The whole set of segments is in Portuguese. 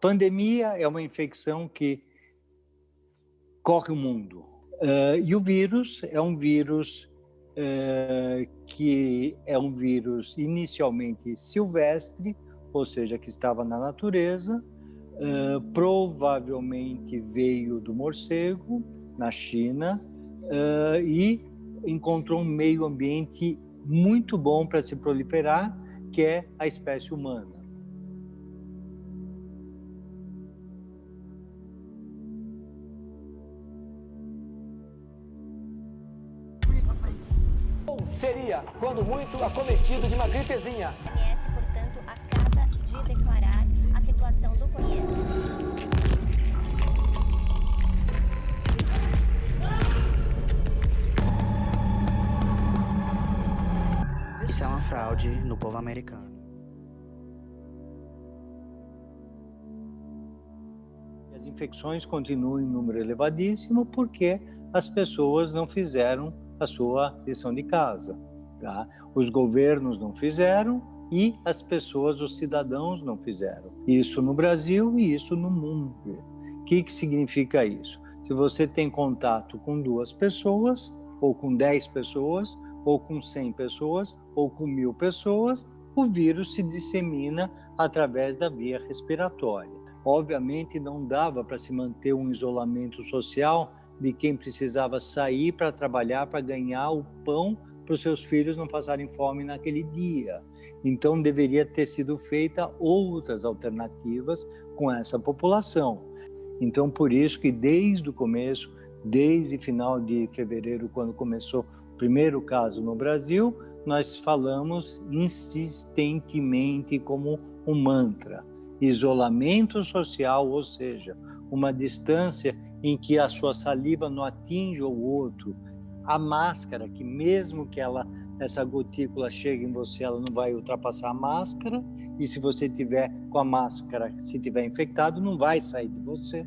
pandemia é uma infecção que corre o mundo. E o vírus é um vírus que é um vírus inicialmente silvestre, ou seja, que estava na natureza, provavelmente veio do morcego, na China, e encontrou um meio ambiente muito bom para se proliferar, que é a espécie humana. Seria, quando muito, acometido de uma gripezinha. A OMS, portanto, acaba de declarar a situação do Covid. Isso é uma fraude no povo americano. As infecções continuam em número elevadíssimo porque as pessoas não fizeram a sua lição de casa, tá? Os governos não fizeram e as pessoas, os cidadãos não fizeram. Isso no Brasil e isso no mundo. O que significa isso? Se você tem contato com 2 pessoas, ou com 10 pessoas, ou com 100 pessoas, ou com 1000 pessoas, o vírus se dissemina através da via respiratória. Obviamente não dava para se manter um isolamento social de quem precisava sair para trabalhar, para ganhar o pão para os seus filhos não passarem fome naquele dia. Então deveria ter sido feita outras alternativas com essa população. Então por isso que desde o começo, desde final de fevereiro, quando começou o primeiro caso no Brasil, nós falamos insistentemente como um mantra: isolamento social, ou seja, uma distância em que a sua saliva não atinge o outro. A máscara, que mesmo que essa gotícula chegue em você, ela não vai ultrapassar a máscara, e se você tiver com a máscara, se tiver infectado, não vai sair de você.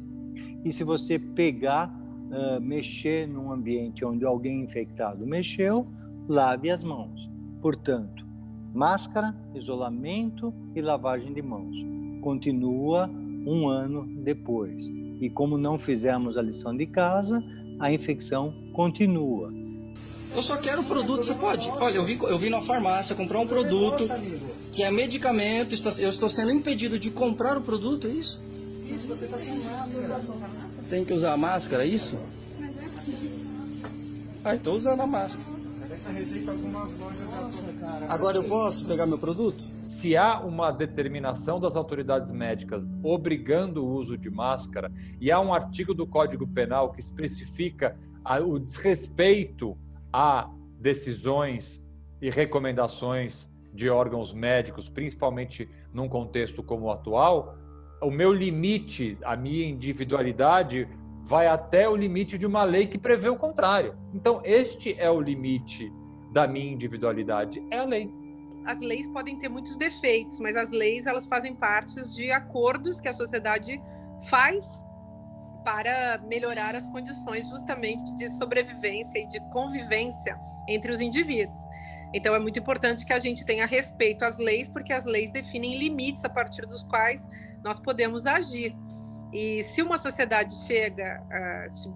E se você pegar, mexer num ambiente onde alguém infectado mexeu, lave as mãos. Portanto, máscara, isolamento e lavagem de mãos. Continua 1 ano depois. E como não fizemos a lição de casa, a infecção continua. Eu só quero o produto, você pode? Olha, eu vim na farmácia comprar um produto que é medicamento, eu estou sendo impedido de comprar o produto, é isso? Isso, você está sem máscara. Tem que usar a máscara, é isso? Estou usando a máscara. Essa receita algumas lojas já estão. Agora eu posso pegar meu produto? Se há uma determinação das autoridades médicas obrigando o uso de máscara e há um artigo do Código Penal que especifica o desrespeito a decisões e recomendações de órgãos médicos, principalmente num contexto como o atual, o meu limite, a minha individualidade vai até o limite de uma lei que prevê o contrário. Então, este é o limite da minha individualidade, é a lei. As leis podem ter muitos defeitos, mas as leis, elas fazem parte de acordos que a sociedade faz para melhorar as condições justamente de sobrevivência e de convivência entre os indivíduos. Então é muito importante que a gente tenha respeito às leis, porque as leis definem limites a partir dos quais nós podemos agir. E se uma sociedade chega,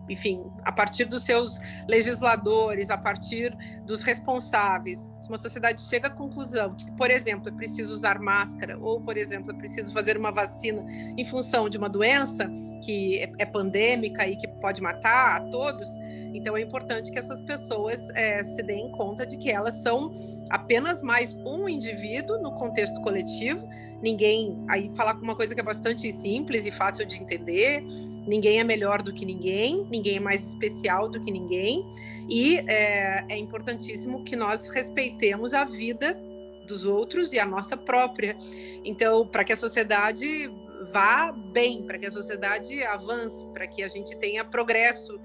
enfim, a partir dos seus legisladores, a partir dos responsáveis, se uma sociedade chega à conclusão que, por exemplo, é preciso usar máscara, ou, por exemplo, é preciso fazer uma vacina em função de uma doença que é pandêmica e que pode matar a todos, então é importante que essas pessoas se deem conta de que elas são apenas mais um indivíduo no contexto coletivo. Ninguém, aí falar com uma coisa que é bastante simples e fácil de entender, ninguém é melhor do que ninguém é mais especial do que ninguém, e é importantíssimo que nós respeitemos a vida dos outros e a nossa própria. Então, para que a sociedade vá bem, para que a sociedade avance, para que a gente tenha progresso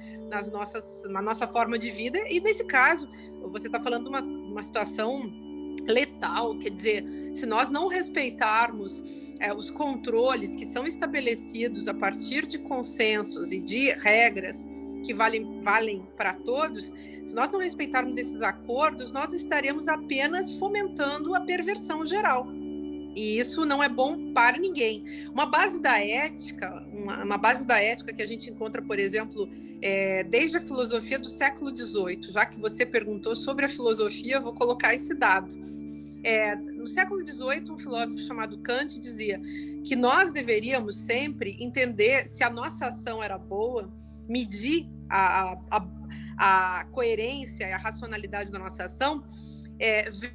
na nossa forma de vida, e nesse caso, você está falando de uma situação letal, quer dizer, se nós não respeitarmos os controles que são estabelecidos a partir de consensos e de regras que valem para todos, se nós não respeitarmos esses acordos, nós estaremos apenas fomentando a perversão geral. E isso não é bom para ninguém. Uma base da ética, uma base da ética que a gente encontra, por exemplo, desde a filosofia do século XVIII. Já que você perguntou sobre a filosofia, eu vou colocar esse dado. No século XVIII, um filósofo chamado Kant dizia que nós deveríamos sempre entender se a nossa ação era boa, medir a coerência e a racionalidade da nossa ação,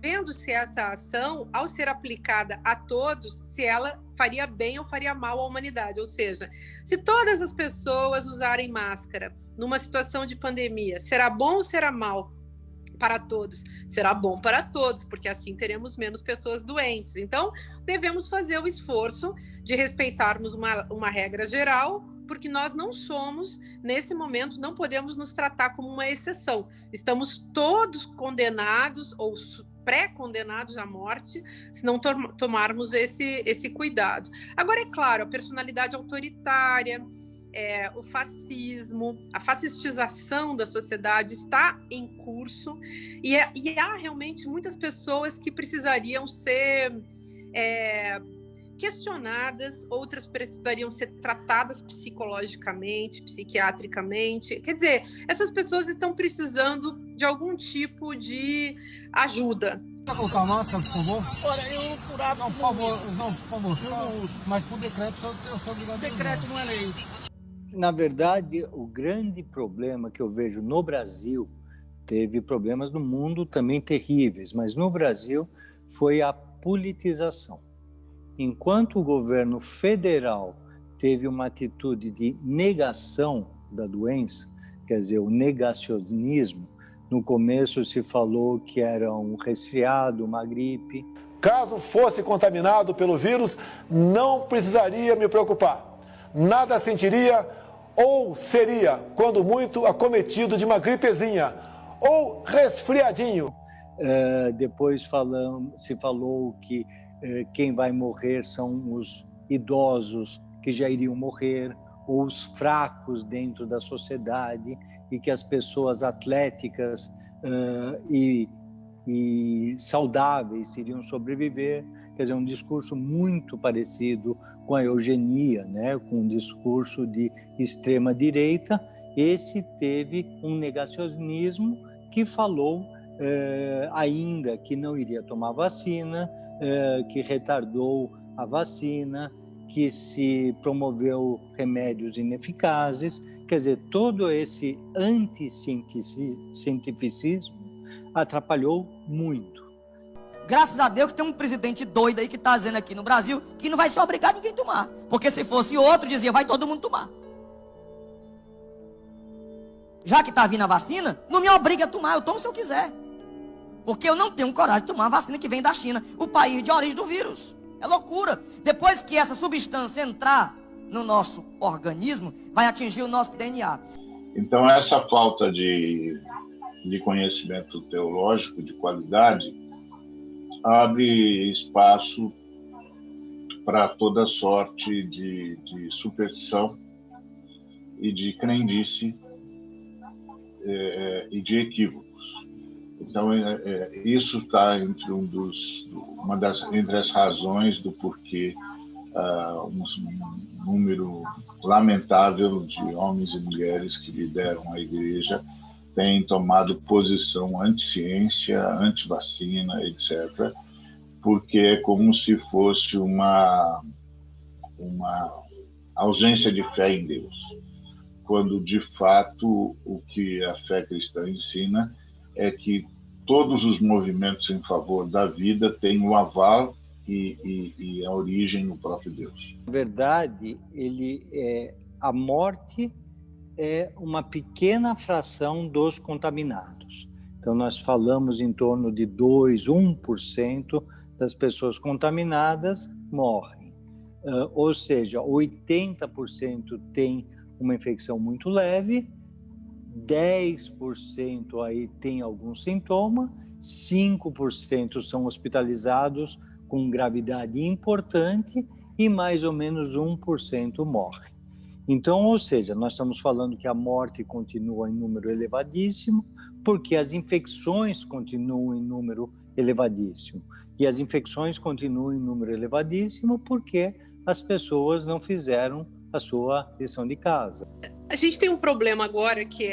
vendo se essa ação, ao ser aplicada a todos, se ela faria bem ou faria mal à humanidade. Ou seja, se todas as pessoas usarem máscara numa situação de pandemia, será bom ou será mal para todos? Será bom para todos, porque assim teremos menos pessoas doentes. Então, devemos fazer o esforço de respeitarmos uma regra geral, porque nós não somos, nesse momento, não podemos nos tratar como uma exceção. Estamos todos condenados ou pré-condenados à morte se não tomarmos esse cuidado. Agora, é claro, a personalidade autoritária, o fascismo, a fascistização da sociedade está em curso e há realmente muitas pessoas que precisariam ser questionadas, outras precisariam ser tratadas psicologicamente, psiquiatricamente. Quer dizer, essas pessoas estão precisando de algum tipo de ajuda. Pode colocar a máscara, por favor? Olha, eu curado. Não, por favor, eu não uso. Mas por decreto eu sou obrigado a usar. Decreto não é lei. Na verdade, o grande problema que eu vejo no Brasil, teve problemas no mundo também terríveis, mas no Brasil foi a politização. Enquanto o governo federal teve uma atitude de negação da doença, quer dizer, o negacionismo, no começo se falou que era um resfriado, uma gripe. Caso fosse contaminado pelo vírus, não precisaria me preocupar. Nada sentiria ou seria, quando muito, acometido de uma gripezinha ou resfriadinho. Depois se falou que quem vai morrer são os idosos que já iriam morrer, ou os fracos dentro da sociedade, e que as pessoas atléticas e saudáveis iriam sobreviver. Quer dizer, um discurso muito parecido com a eugenia, né? Com um discurso de extrema-direita. Esse teve um negacionismo que falou ainda que não iria tomar vacina, que retardou a vacina, que se promoveu remédios ineficazes. Quer dizer, todo esse anticientificismo atrapalhou muito. Graças a Deus que tem um presidente doido aí que está dizendo aqui no Brasil que não vai ser obrigado ninguém a tomar. Porque se fosse outro, dizia, vai todo mundo tomar. Já que está vindo a vacina, não me obriga a tomar, eu tomo se eu quiser. Porque eu não tenho coragem de tomar a vacina que vem da China, o país de origem do vírus. É loucura. Depois que essa substância entrar no nosso organismo, vai atingir o nosso DNA. Então, essa falta de conhecimento teológico de qualidade abre espaço para toda sorte de superstição e de crendice e de equívocos. Então, isso está entre as razões do porquê um número lamentável de homens e mulheres que lideram a igreja têm tomado posição anti-ciência, anti-vacina, etc., porque é como se fosse uma ausência de fé em Deus, quando, de fato, o que a fé cristã ensina é que todos os movimentos em favor da vida têm o aval e a origem no próprio Deus. Na verdade, a morte é uma pequena fração dos contaminados. Então, nós falamos em torno de 1% das pessoas contaminadas morrem. Ou seja, 80% tem uma infecção muito leve, 10% aí tem algum sintoma, 5% são hospitalizados com gravidade importante e mais ou menos 1% morre. Então, ou seja, nós estamos falando que a morte continua em número elevadíssimo, porque as infecções continuam em número elevadíssimo. E as infecções continuam em número elevadíssimo porque as pessoas não fizeram a sua lição de casa. A gente tem um problema agora que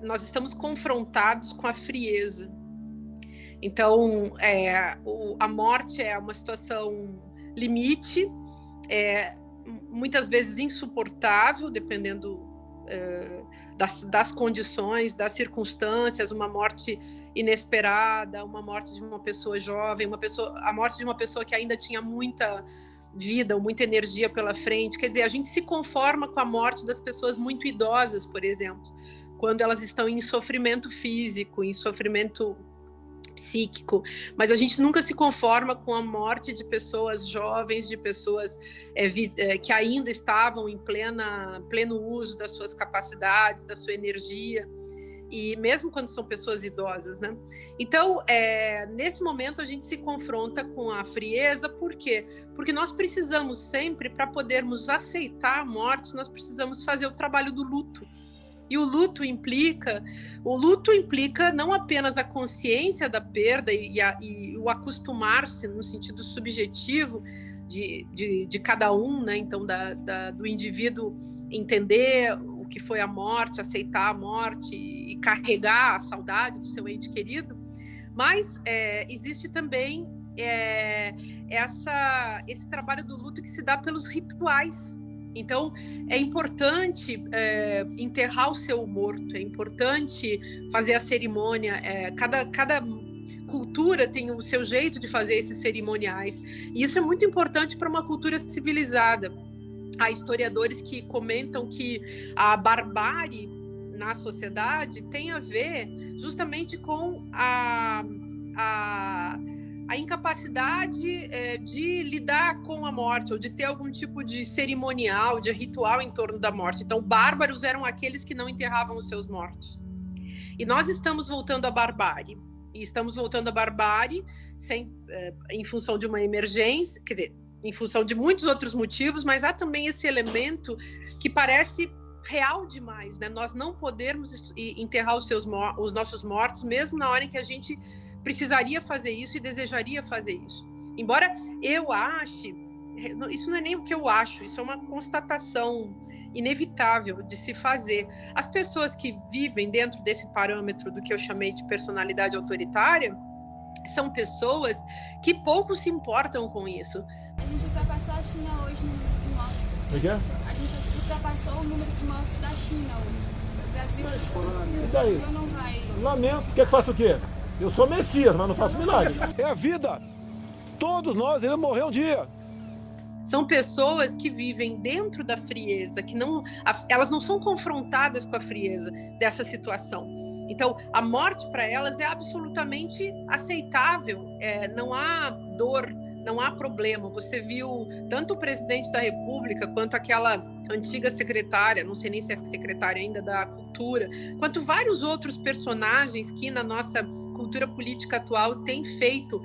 nós estamos confrontados com a frieza. Então, a morte é uma situação limite, muitas vezes insuportável, dependendo das condições, das circunstâncias, uma morte inesperada, uma morte de uma pessoa jovem, a morte de uma pessoa que ainda tinha muita vida, muita energia pela frente. Quer dizer, a gente se conforma com a morte das pessoas muito idosas, por exemplo, quando elas estão em sofrimento físico, em sofrimento psíquico, mas a gente nunca se conforma com a morte de pessoas jovens, de pessoas que ainda estavam em pleno uso das suas capacidades, da sua energia, e mesmo quando são pessoas idosas, né? Então, nesse momento a gente se confronta com a frieza. Por quê? Porque nós precisamos sempre, para podermos aceitar a morte, nós precisamos fazer o trabalho do luto. E o luto implica não apenas a consciência da perda e o acostumar-se no sentido subjetivo de cada um, né? Então, do indivíduo entender o que foi a morte, aceitar a morte e carregar a saudade do seu ente querido, mas existe também esse trabalho do luto que se dá pelos rituais. Então, é importante enterrar o seu morto, é importante fazer a cerimônia. Cada cultura tem o seu jeito de fazer esses cerimoniais. E isso é muito importante para uma cultura civilizada. Há historiadores que comentam que a barbárie na sociedade tem a ver justamente com a incapacidade de lidar com a morte, ou de ter algum tipo de cerimonial, de ritual em torno da morte. Então, bárbaros eram aqueles que não enterravam os seus mortos. E nós estamos voltando à barbárie. E estamos voltando à barbárie em função de uma emergência, quer dizer, em função de muitos outros motivos, mas há também esse elemento que parece real demais, né? Nós não podermos enterrar os nossos mortos, mesmo na hora em que a gente precisaria fazer isso e desejaria fazer isso. Embora eu ache, isso não é nem o que eu acho, isso é uma constatação inevitável de se fazer. As pessoas que vivem dentro desse parâmetro do que eu chamei de personalidade autoritária são pessoas que pouco se importam com isso. A gente ultrapassou a China hoje no número de mortes. O quê? A gente ultrapassou o número de mortes da China hoje. O Brasil, e daí? Não vai. Lamento. Quer que faça o quê? Eu sou Messias, mas não faço milagre. É a vida. Todos nós iremos morrer um dia. São pessoas que vivem dentro da frieza, elas não são confrontadas com a frieza dessa situação. Então, a morte para elas é absolutamente aceitável. Não há dor, não há problema. Você viu tanto o presidente da República quanto aquela antiga secretária, não sei nem se é secretária ainda da Cultura, quanto vários outros personagens que na nossa cultura política atual têm feito,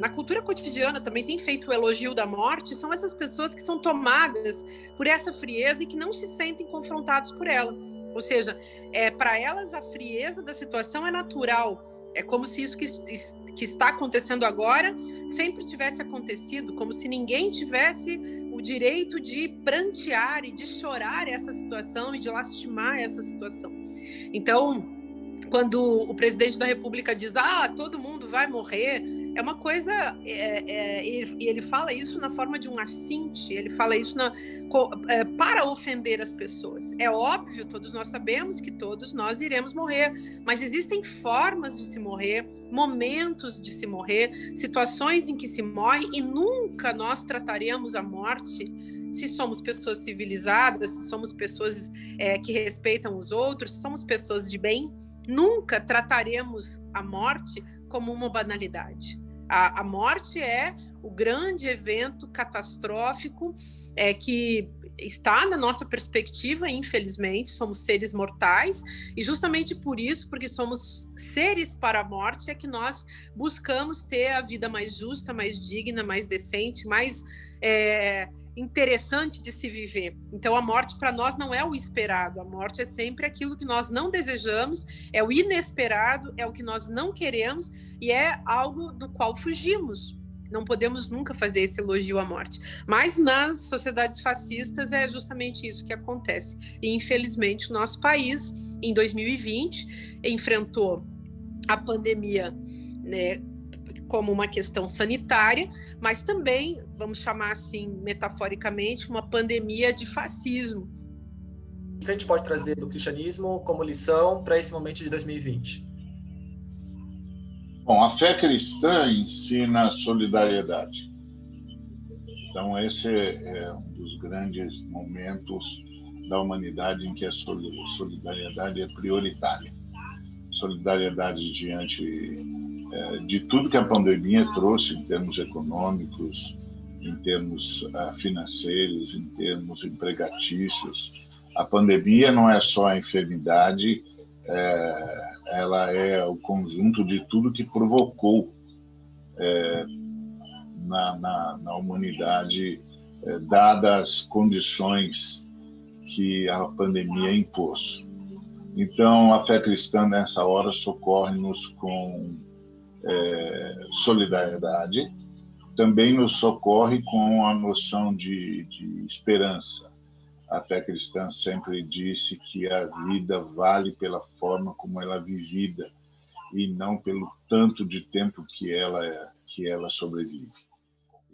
na cultura cotidiana também tem feito o elogio da morte. São essas pessoas que são tomadas por essa frieza e que não se sentem confrontados por ela. Ou seja, para elas a frieza da situação é natural. É como se isso que está acontecendo agora sempre tivesse acontecido, como se ninguém tivesse o direito de prantear e de chorar essa situação e de lastimar essa situação. Então, quando o presidente da República diz, todo mundo vai morrer, é uma coisa, e ele fala isso na forma de um assinte, ele fala isso para ofender as pessoas. É óbvio, todos nós sabemos que todos nós iremos morrer, mas existem formas de se morrer, momentos de se morrer, situações em que se morre, e nunca nós trataremos a morte, se somos pessoas civilizadas, se somos pessoas que respeitam os outros, se somos pessoas de bem, nunca trataremos a morte como uma banalidade. A morte é o grande evento catastrófico que está na nossa perspectiva, infelizmente, somos seres mortais, e justamente por isso, porque somos seres para a morte, é que nós buscamos ter a vida mais justa, mais digna, mais decente, mais interessante de se viver. Então, a morte para nós não é o esperado, a morte é sempre aquilo que nós não desejamos, é o inesperado, é o que nós não queremos e é algo do qual fugimos. Não podemos nunca fazer esse elogio à morte. Mas nas sociedades fascistas é justamente isso que acontece. E, infelizmente, o nosso país, em 2020, enfrentou a pandemia, né, como uma questão sanitária, mas também, vamos chamar assim, metaforicamente, uma pandemia de fascismo. O que a gente pode trazer do cristianismo como lição para esse momento de 2020? Bom, a fé cristã ensina solidariedade. Então, esse é um dos grandes momentos da humanidade em que a solidariedade é prioritária. Solidariedade diante de tudo que a pandemia trouxe em termos econômicos, em termos financeiros, em termos empregatícios. A pandemia não é só a enfermidade, ela é o conjunto de tudo que provocou na humanidade, dadas as condições que a pandemia impôs. Então, a fé cristã, nessa hora, socorre-nos com solidariedade, também nos socorre com a noção de esperança. A fé cristã sempre disse que a vida vale pela forma como ela é vivida e não pelo tanto de tempo que ela sobrevive.